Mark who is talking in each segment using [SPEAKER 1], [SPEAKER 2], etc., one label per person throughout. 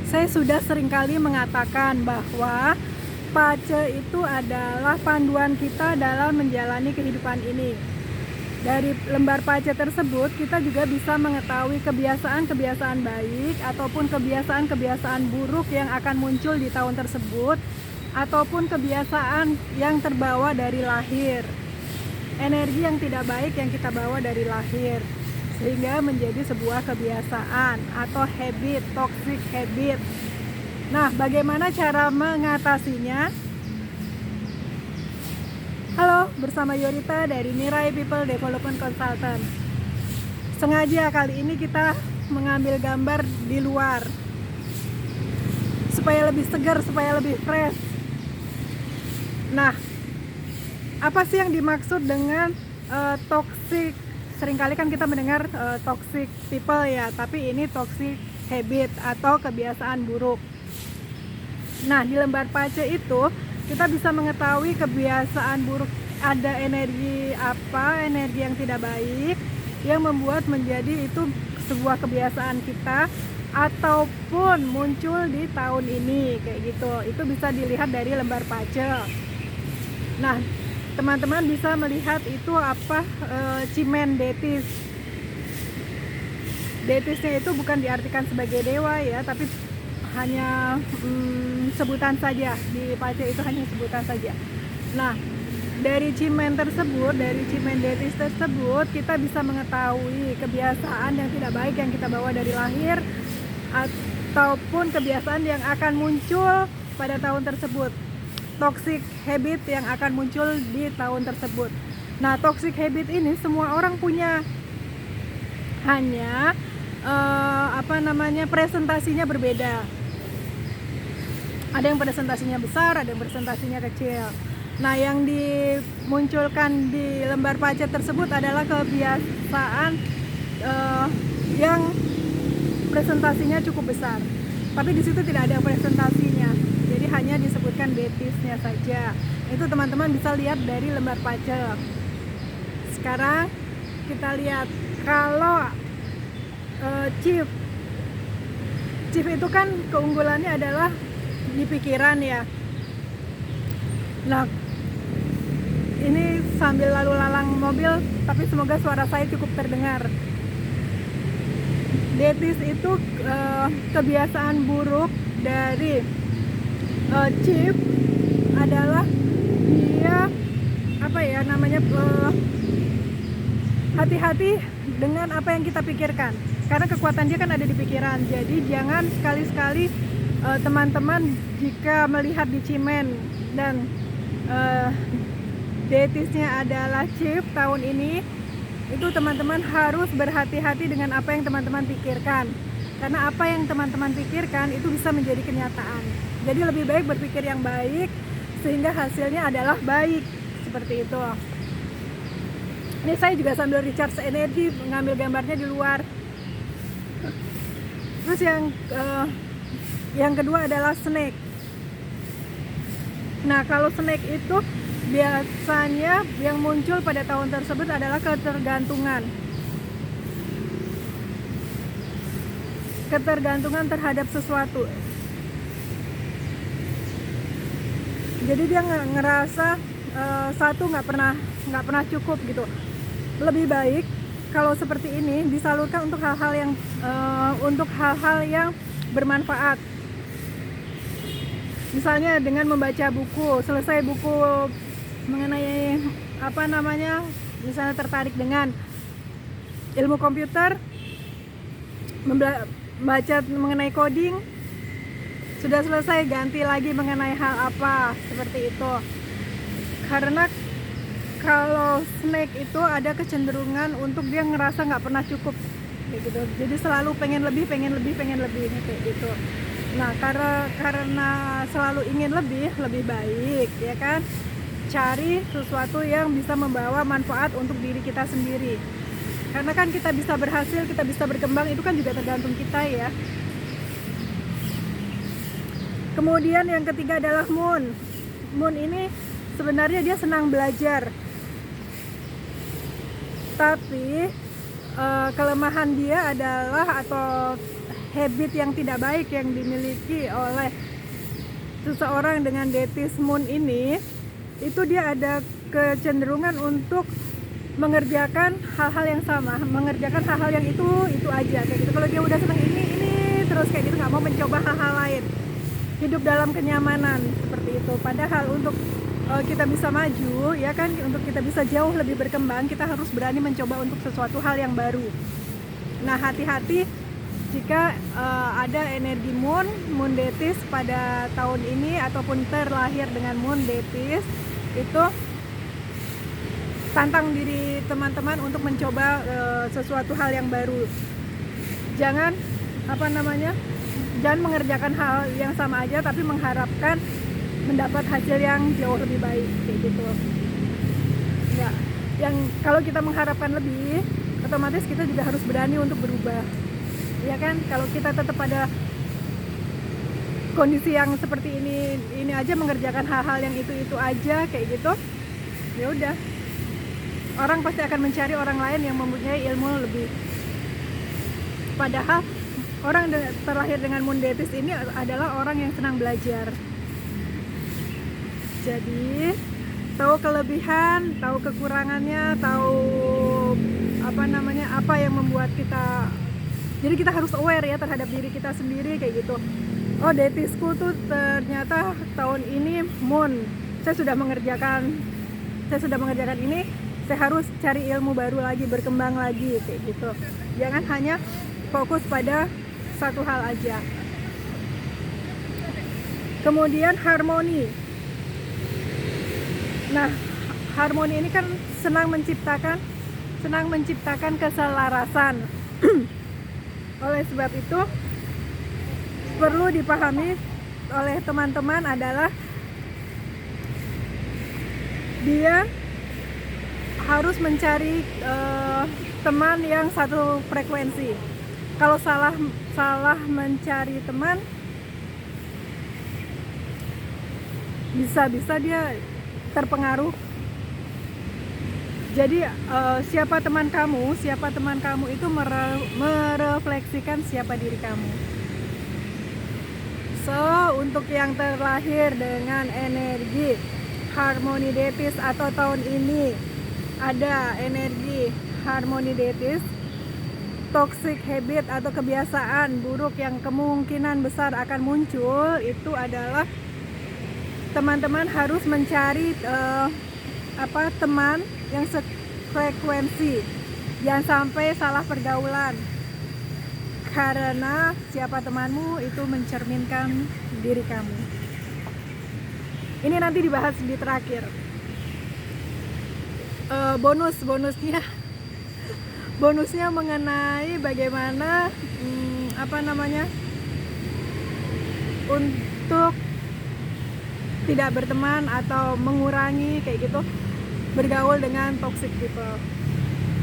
[SPEAKER 1] Saya sudah seringkali mengatakan bahwa pace itu adalah panduan kita dalam menjalani kehidupan ini. Dari lembar pace tersebut, kita juga bisa mengetahui kebiasaan-kebiasaan baik ataupun kebiasaan-kebiasaan buruk yang akan muncul di tahun tersebut, ataupun kebiasaan yang terbawa dari lahir. Energi yang tidak baik yang kita bawa dari lahir, sehingga menjadi sebuah kebiasaan atau habit, toxic habit. Nah, bagaimana cara mengatasinya? Halo, bersama Yorita dari Mirai People Development Consultant. Sengaja kali ini kita mengambil gambar di luar supaya lebih segar, supaya lebih fresh. Nah, apa sih yang dimaksud dengan toxic? Seringkali kan kita mendengar toxic people ya, tapi ini toxic habit atau kebiasaan buruk. Nah, di lembar pace itu kita bisa mengetahui kebiasaan buruk, ada energi apa, energi yang tidak baik yang membuat menjadi itu sebuah kebiasaan kita ataupun muncul di tahun ini kayak gitu. Itu bisa dilihat dari lembar pace. Nah, teman-teman bisa melihat itu apa, cimen detis. Detisnya itu bukan diartikan sebagai dewa ya, tapi hanya sebutan saja. Di pace itu hanya sebutan saja. Nah, dari cimen tersebut, dari cimen detis tersebut, kita bisa mengetahui kebiasaan yang tidak baik yang kita bawa dari lahir ataupun kebiasaan yang akan muncul pada tahun tersebut. Toxic habit yang akan muncul di tahun tersebut. Nah, toxic habit ini semua orang punya, hanya presentasinya berbeda. Ada yang presentasinya besar, ada yang presentasinya kecil. Nah, yang dimunculkan di lembar pace tersebut adalah kebiasaan yang presentasinya cukup besar, tapi di situ tidak ada presentasinya. Jadi hanya disebutkan detisnya saja. Itu teman-teman bisa lihat dari lembar pace. Sekarang kita lihat kalau chief itu kan keunggulannya adalah di pikiran ya. Nah, ini sambil lalu lalang mobil, tapi semoga suara saya cukup terdengar. Detis itu kebiasaan buruk dari chief adalah dia hati-hati dengan apa yang kita pikirkan, karena kekuatan dia kan ada di pikiran. Jadi jangan sekali-sekali teman-teman jika melihat di cimen dan detisnya adalah chief tahun ini, itu teman-teman harus berhati-hati dengan apa yang teman-teman pikirkan, karena apa yang teman-teman pikirkan itu bisa menjadi kenyataan. Jadi lebih baik berpikir yang baik sehingga hasilnya adalah baik, seperti itu. Ini saya juga sambil recharge energi, mengambil gambarnya di luar. Terus yang kedua adalah snake. Nah, kalau snake itu biasanya yang muncul pada tahun tersebut adalah ketergantungan terhadap sesuatu. Jadi dia ngerasa satu nggak pernah cukup gitu. Lebih baik kalau seperti ini disalurkan untuk hal-hal yang bermanfaat. Misalnya dengan membaca buku, selesai buku mengenai misalnya tertarik dengan ilmu komputer, membaca mengenai coding, sudah selesai ganti lagi mengenai hal apa, seperti itu. Karena kalau snake itu ada kecenderungan untuk dia ngerasa nggak pernah cukup kayak gitu. Jadi selalu pengen lebih kayak gitu. Nah, karena selalu ingin lebih baik ya kan, cari sesuatu yang bisa membawa manfaat untuk diri kita sendiri. Karena kan kita bisa berhasil, kita bisa berkembang, itu kan juga tergantung kita ya. Kemudian yang ketiga adalah moon. Moon ini sebenarnya dia senang belajar, tapi kelemahan dia adalah, atau habit yang tidak baik yang dimiliki oleh seseorang dengan Detis Moon ini, itu dia ada kecenderungan untuk mengerjakan hal-hal yang sama, mengerjakan hal-hal yang itu aja kayak gitu. Kalau dia udah senang ini terus kayak gitu, nggak mau mencoba hal-hal lain, hidup dalam kenyamanan seperti itu. Padahal untuk kita bisa maju ya kan, untuk kita bisa jauh lebih berkembang, kita harus berani mencoba untuk sesuatu hal yang baru. Nah, hati-hati jika ada energi Moon Detis pada tahun ini ataupun terlahir dengan Moon Detis, itu tantang diri teman-teman untuk mencoba sesuatu hal yang baru. Jangan jangan mengerjakan hal yang sama aja tapi mengharapkan mendapat hasil yang jauh lebih baik kayak gitu. Ya, yang kalau kita mengharapkan lebih, otomatis kita juga harus berani untuk berubah. Ya kan, kalau kita tetap pada kondisi yang seperti ini aja, mengerjakan hal-hal yang itu aja kayak gitu, ya udah, orang pasti akan mencari orang lain yang mempunyai ilmu lebih. Padahal orang terlahir dengan Moon Detis ini adalah orang yang senang belajar. Jadi tahu kelebihan, tahu kekurangannya, tahu apa yang membuat kita. Jadi kita harus aware ya terhadap diri kita sendiri kayak gitu. Oh, Detisku tuh ternyata tahun ini Moon. Saya sudah mengerjakan ini, saya harus cari ilmu baru lagi, berkembang lagi kayak gitu. Jangan hanya fokus pada satu hal aja. Kemudian harmoni. Nah, harmoni ini kan senang menciptakan keselarasan. Oleh sebab itu, perlu dipahami oleh teman-teman adalah dia harus mencari teman yang satu frekuensi. Kalau salah mencari teman, bisa dia terpengaruh. Jadi siapa teman kamu itu merefleksikan siapa diri kamu. So, untuk yang terlahir dengan energi harmoni Detis atau tahun ini ada energi harmoni Detis, toxic habit atau kebiasaan buruk yang kemungkinan besar akan muncul, itu adalah teman-teman harus mencari teman yang sefrekuensi. Jangan sampai salah pergaulan, karena siapa temanmu itu mencerminkan diri kamu. Ini nanti dibahas di terakhir. Bonusnya mengenai bagaimana untuk tidak berteman atau mengurangi kayak gitu, bergaul dengan toxic people.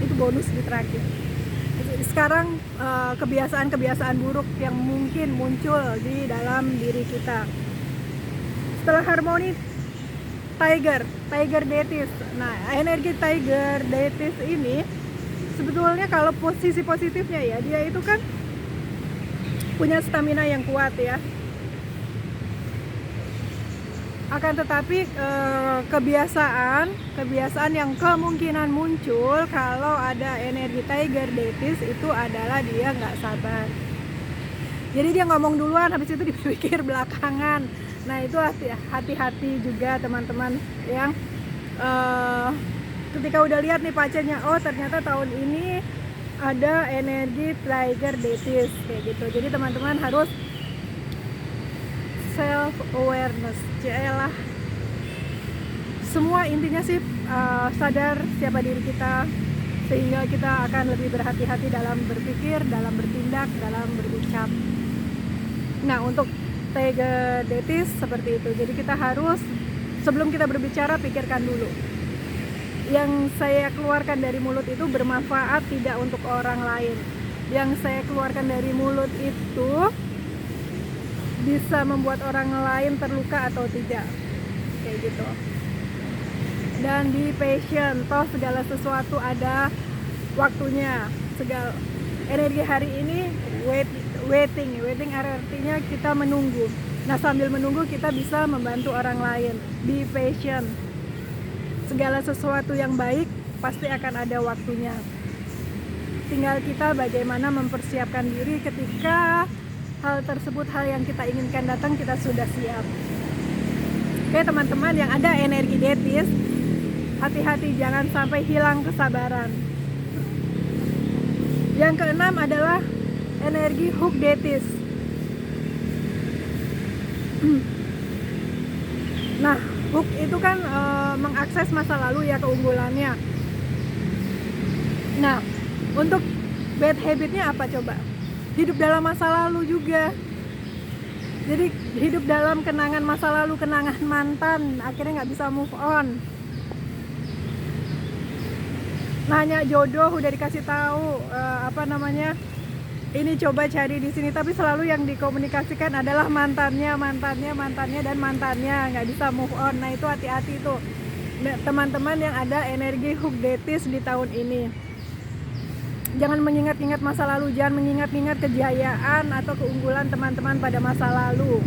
[SPEAKER 1] Itu bonus di terakhir. Sekarang kebiasaan-kebiasaan buruk yang mungkin muncul di dalam diri kita. Setelah harmoni, Tiger Detis. Nah, energi Tiger Detis ini sebetulnya kalau posisi positifnya ya, dia itu kan punya stamina yang kuat ya. Akan tetapi kebiasaan yang kemungkinan muncul kalau ada energi Tiger Detis itu adalah dia nggak sabar. Jadi dia ngomong duluan, habis itu dipikir belakangan. Nah, itu hati-hati juga teman-teman yang ketika udah lihat nih pacarnya, oh ternyata tahun ini ada energi Tiger Detis kayak gitu. Jadi teman-teman harus self awareness, lah. Semua intinya sih sadar siapa diri kita, sehingga kita akan lebih berhati-hati dalam berpikir, dalam bertindak, dalam berucap. Nah, untuk Tiger Detis seperti itu. Jadi kita harus, sebelum kita berbicara, pikirkan dulu. Yang saya keluarkan dari mulut itu bermanfaat tidak untuk orang lain. Yang saya keluarkan dari mulut itu bisa membuat orang lain terluka atau tidak, kayak gitu. Dan be patient, toh segala sesuatu ada waktunya. Segala energi hari ini waiting artinya kita menunggu. Nah, sambil menunggu kita bisa membantu orang lain. Be patient. Segala sesuatu yang baik pasti akan ada waktunya. Tinggal kita bagaimana mempersiapkan diri ketika hal tersebut, hal yang kita inginkan datang, kita sudah siap. Oke teman-teman yang ada energi detis, hati-hati jangan sampai hilang kesabaran. Yang keenam adalah energi hook detis. Nah, hook itu kan mengakses masa lalu ya, keunggulannya. Nah, untuk bad habitnya apa coba? Hidup dalam masa lalu juga. Jadi hidup dalam kenangan masa lalu, kenangan mantan, akhirnya nggak bisa move on. Nanya jodoh udah dikasih tahu ini coba cari di sini, tapi selalu yang dikomunikasikan adalah mantannya dan mantannya, nggak bisa move on. Nah itu hati-hati tuh teman-teman yang ada energi hook detis di tahun ini. Jangan mengingat-ingat masa lalu, jangan mengingat-ingat kejayaan atau keunggulan teman-teman pada masa lalu.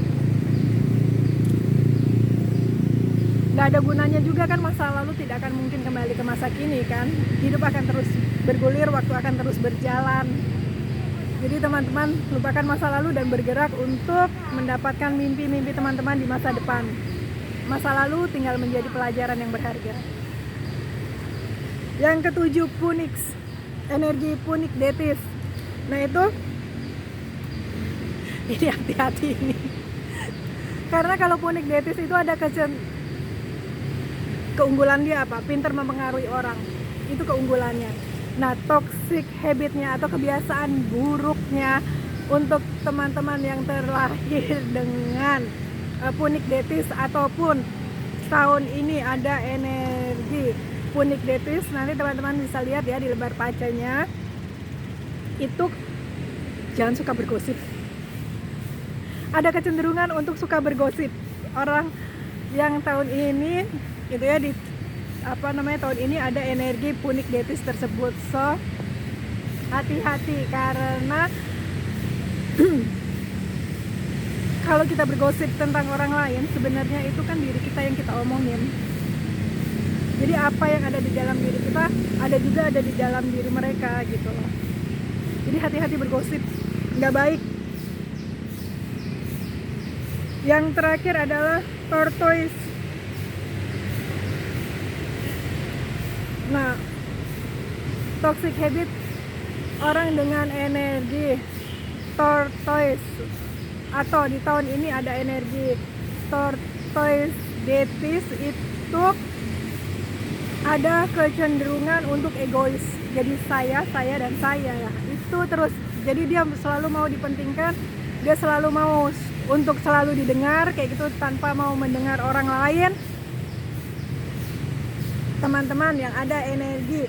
[SPEAKER 1] Gak ada gunanya juga kan, masa lalu tidak akan mungkin kembali ke masa kini kan. Hidup akan terus bergulir, waktu akan terus berjalan. Jadi teman-teman lupakan masa lalu dan bergerak untuk mendapatkan mimpi-mimpi teman-teman di masa depan. Masa lalu tinggal menjadi pelajaran yang berharga. Yang ketujuh, Punix. Energi Punix detis. Nah itu ini hati-hati ini. Karena kalau Punix detis itu ada keunggulan dia apa? Pintar mempengaruhi orang. Itu keunggulannya. Nah, toxic habitnya atau kebiasaan buruknya untuk teman-teman yang terlahir dengan Punix detis ataupun tahun ini ada energi Punix detis, nanti teman-teman bisa lihat ya di lembar pacanya. Itu jangan suka bergosip. Ada kecenderungan untuk suka bergosip. Orang yang tahun ini gitu ya tahun ini ada energi Punix detis tersebut. So hati-hati karena kalau kita bergosip tentang orang lain, sebenarnya itu kan diri kita yang kita omongin. Jadi apa yang ada di dalam diri kita ada di dalam diri mereka gitu loh. Jadi hati-hati bergosip, nggak baik. Yang terakhir adalah tortoise. Nah, toxic habit orang dengan energi tortoise atau di tahun ini ada energi tortoise detis itu ada kecenderungan untuk egois. Jadi saya dan saya ya. Itu terus. Jadi dia selalu mau dipentingkan, dia selalu mau untuk selalu didengar kayak gitu tanpa mau mendengar orang lain. Teman-teman yang ada energi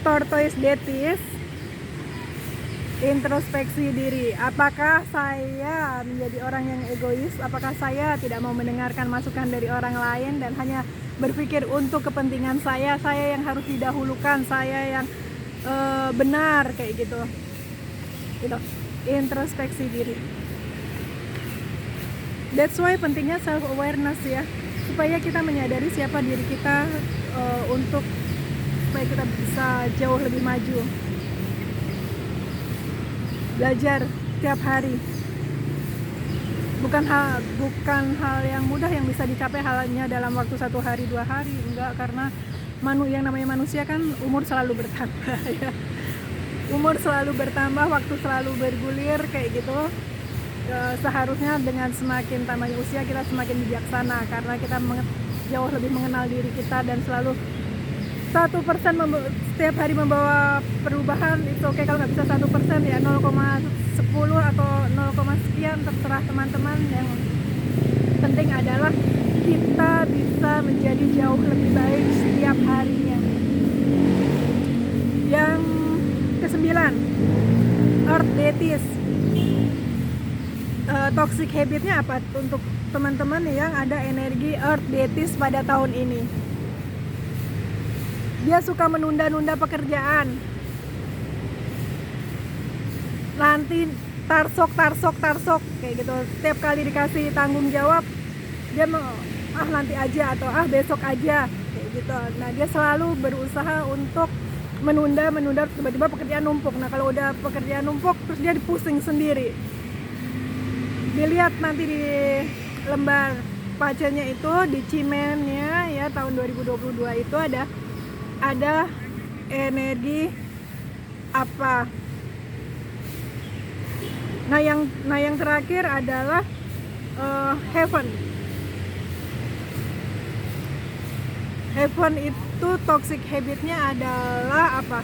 [SPEAKER 1] tortoise detis, introspeksi diri. Apakah saya menjadi orang yang egois? Apakah saya tidak mau mendengarkan masukan dari orang lain dan hanya berpikir untuk kepentingan saya yang harus didahulukan, saya yang benar kayak gitu. Introspeksi diri. That's why pentingnya self awareness ya, supaya kita menyadari siapa diri kita, supaya kita bisa jauh lebih maju. Belajar tiap hari. Bukan hal yang mudah yang bisa dicapai halnya dalam waktu 1 hari 2 hari, enggak, karena yang namanya manusia kan umur selalu bertambah ya. Umur selalu bertambah, waktu selalu bergulir kayak gitu. Seharusnya dengan semakin tambahnya usia kita semakin bijaksana karena kita jauh lebih mengenal diri kita dan selalu 1% setiap hari membawa perubahan. Itu oke, kalau nggak bisa 1% ya 0,10 atau 0, sekian, terserah teman-teman. Yang penting adalah kita bisa menjadi jauh lebih baik setiap harinya. Yang ke-9, Earth detis. Toxic habitnya apa untuk teman-teman yang ada energi Earth detis pada tahun ini? Dia suka menunda-nunda pekerjaan. nanti tarsok kayak gitu. Setiap kali dikasih tanggung jawab dia nanti aja atau besok aja kayak gitu. Nah dia selalu berusaha untuk menunda, tiba-tiba pekerjaan numpuk. Nah kalau udah pekerjaan numpuk terus dia pusing sendiri. Dilihat nanti di lembar pacenya itu, di cimennya ya tahun 2022 itu ada energi apa. Nah yang terakhir adalah heaven itu toxic habitnya adalah apa?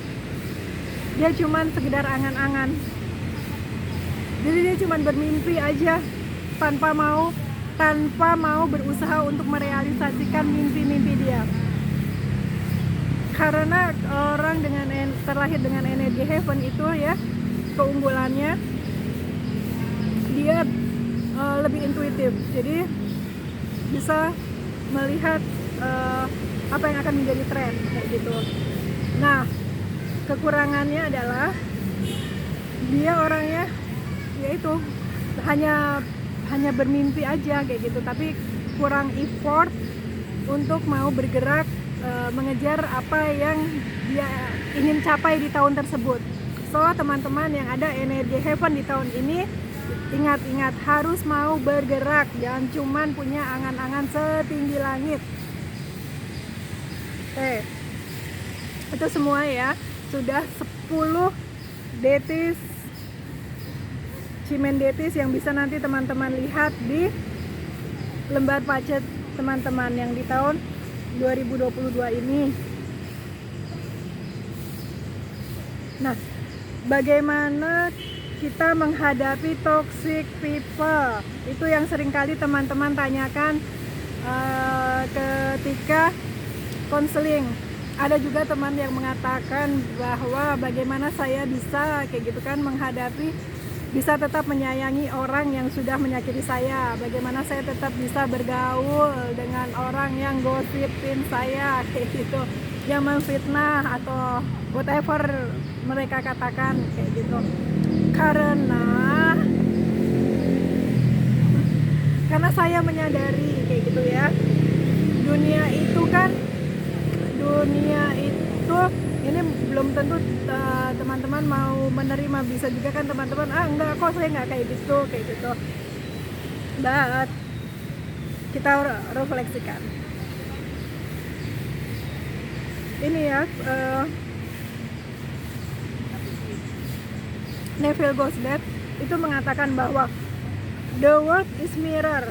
[SPEAKER 1] Dia cuman sekedar angan-angan. Jadi dia cuman bermimpi aja tanpa mau berusaha untuk merealisasikan mimpi-mimpi dia. Karena orang terlahir dengan energi heaven itu ya, keunggulannya dia lebih intuitif. Jadi bisa melihat apa yang akan menjadi tren kayak gitu. Nah, kekurangannya adalah dia orangnya yaitu hanya bermimpi aja kayak gitu, tapi kurang effort untuk mau bergerak mengejar apa yang dia ingin capai di tahun tersebut. So, teman-teman yang ada energi heaven di tahun ini, ingat harus mau bergerak, jangan cuman punya angan-angan setinggi langit. Itu semua ya, sudah 10 detis cimen detis yang bisa nanti teman-teman lihat di lembar pacet teman-teman yang di tahun 2022 ini. Nah, bagaimana kita menghadapi toxic people? Itu yang seringkali teman-teman tanyakan ketika konseling. Ada juga teman yang mengatakan bahwa bagaimana saya bisa kayak gitu kan menghadapi, bisa tetap menyayangi orang yang sudah menyakiti saya, bagaimana saya tetap bisa bergaul dengan orang yang gosipin saya kayak gitu, yang memfitnah atau whatever mereka katakan kayak gitu. Karena saya menyadari kayak gitu ya, dunia itu ini belum tentu teman-teman mau menerima. Bisa juga kan teman-teman enggak kok, saya enggak kayak gitu but kita refleksikan ini ya. Neville Goddard itu mengatakan bahwa the world is mirror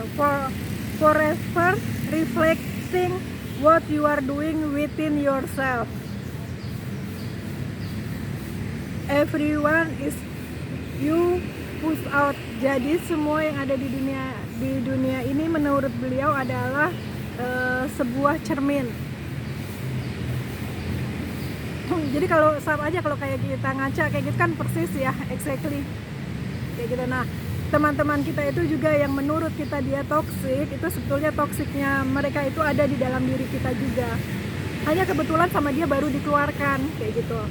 [SPEAKER 1] forever reflecting what you are doing within yourself. Everyone is you push out. Jadi semua yang ada di dunia ini menurut beliau adalah sebuah cermin. Jadi kalau sama aja kalau kayak kita ngaca kayak gitu kan persis ya, exactly kayak gitu. Nah, teman-teman kita itu juga yang menurut kita dia toksik, itu sebetulnya toksiknya mereka itu ada di dalam diri kita juga. Hanya kebetulan sama dia baru dikeluarkan kayak gitu.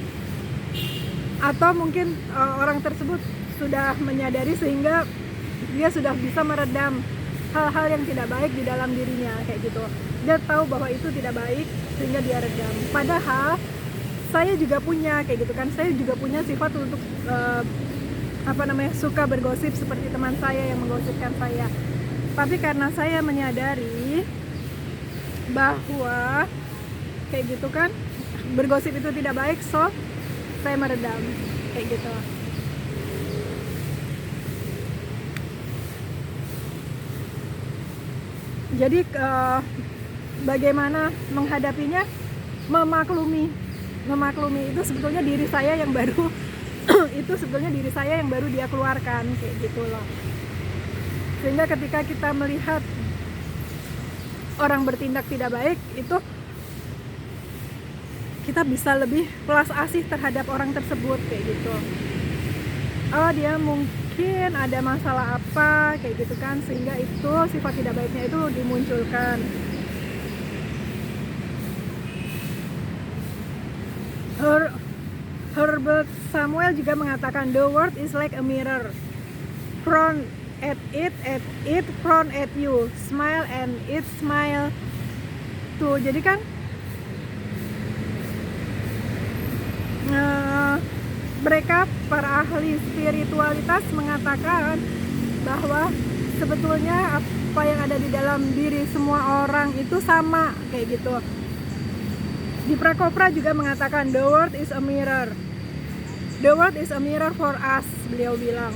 [SPEAKER 1] Atau mungkin orang tersebut sudah menyadari sehingga dia sudah bisa meredam hal-hal yang tidak baik di dalam dirinya kayak gitu. Dia tahu bahwa itu tidak baik sehingga dia redam. Padahal saya juga punya kayak gitu kan, saya juga punya sifat untuk suka bergosip seperti teman saya yang menggosipkan saya. Tapi karena saya menyadari bahwa kayak gitu kan bergosip itu tidak baik, so saya meredam kayak gitu. Jadi bagaimana menghadapinya? Memaklumi itu sebetulnya diri saya yang baru itu sebetulnya diri saya yang baru dia keluarkan kayak gitu loh. Sehingga ketika kita melihat orang bertindak tidak baik, itu kita bisa lebih belas asih terhadap orang tersebut kayak gitu. Oh, dia mungkin ada masalah apa kayak gitu kan, sehingga itu sifat tidak baiknya itu dimunculkan. Her Albert Samuel juga mengatakan the world is like a mirror, frown at it frown at you, smile and it smile too. Jadi kan mereka para ahli spiritualitas mengatakan bahwa sebetulnya apa yang ada di dalam diri semua orang itu sama kayak gitu. Di Prakopra juga mengatakan the world is a mirror. The world is a mirror for us, beliau bilang.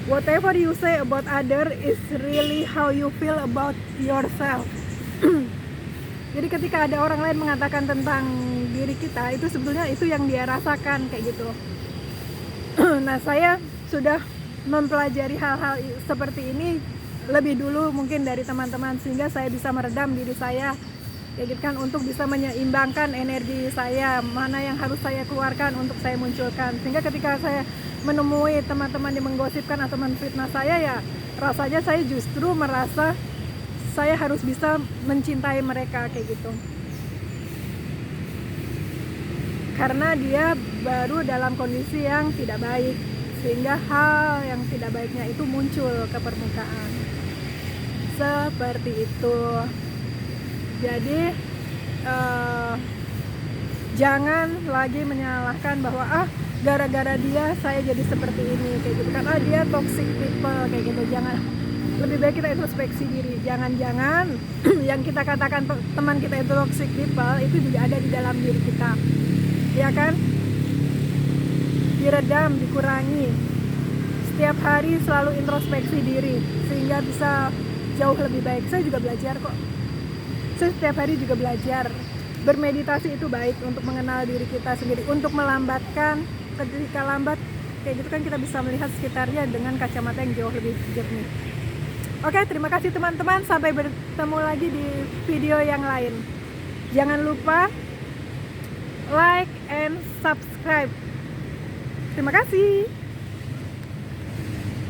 [SPEAKER 1] Whatever you say about other is really how you feel about yourself. Jadi ketika ada orang lain mengatakan tentang diri kita, itu sebetulnya itu yang dia rasakan kayak gitu. Nah, saya sudah mempelajari hal-hal seperti ini lebih dulu mungkin dari teman-teman, sehingga saya bisa meredam diri saya kayak gitu kan, untuk bisa menyeimbangkan energi saya, mana yang harus saya keluarkan untuk saya munculkan. Sehingga ketika saya menemui teman-teman yang menggosipkan atau menfitnah saya, ya rasanya saya justru merasa saya harus bisa mencintai mereka kayak gitu, karena dia baru dalam kondisi yang tidak baik, sehingga hal yang tidak baiknya itu muncul ke permukaan seperti itu. Jadi jangan lagi menyalahkan bahwa gara-gara dia saya jadi seperti ini kayak gitu, karena dia toxic people kayak gitu. Jangan, lebih baik kita introspeksi diri. Jangan-jangan yang kita katakan teman kita itu toxic people itu juga ada di dalam diri kita, ya kan? Diredam, dikurangi. Setiap hari selalu introspeksi diri sehingga bisa jauh lebih baik. Saya juga belajar kok. Saya setiap hari juga belajar. Bermeditasi itu baik untuk mengenal diri kita sendiri, untuk melambatkan. Ketika lambat kayak gitu kan kita bisa melihat sekitarnya dengan kacamata yang jauh lebih jernih. Oke, terima kasih teman-teman. Sampai bertemu lagi di video yang lain. Jangan lupa like and subscribe. Terima kasih.